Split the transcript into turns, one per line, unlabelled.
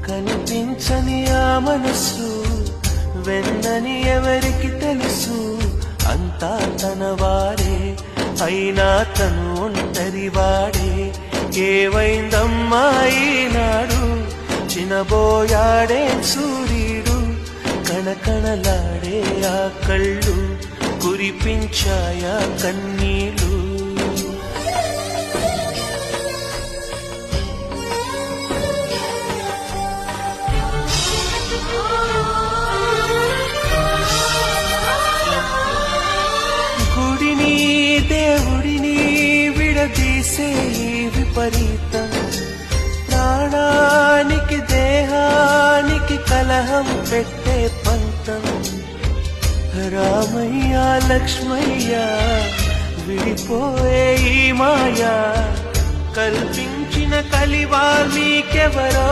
కనిపించని ఆ మనసు వెన్నని ఎవరికి తెలుసు, అంతా తన వారే అయినా తను ఒంటరి వాడే. ఏవైందమ్మా ఈనాడు, చినబోయాడే సూర్యుడు, కణకణలాడే ఆ కళ్ళు కురిపించాయా కన్నీళ్ళు. గుడిని దేవుడిని విడదీసే ఈ విపరీతం, ప్రాణానికి దేహానికి కలహం పెట్టే పంతం. రామయ్య లక్ష్మయ్య విడిపోయే ఈ మాయా, కల్పించిన కలివాల్మీకెవరో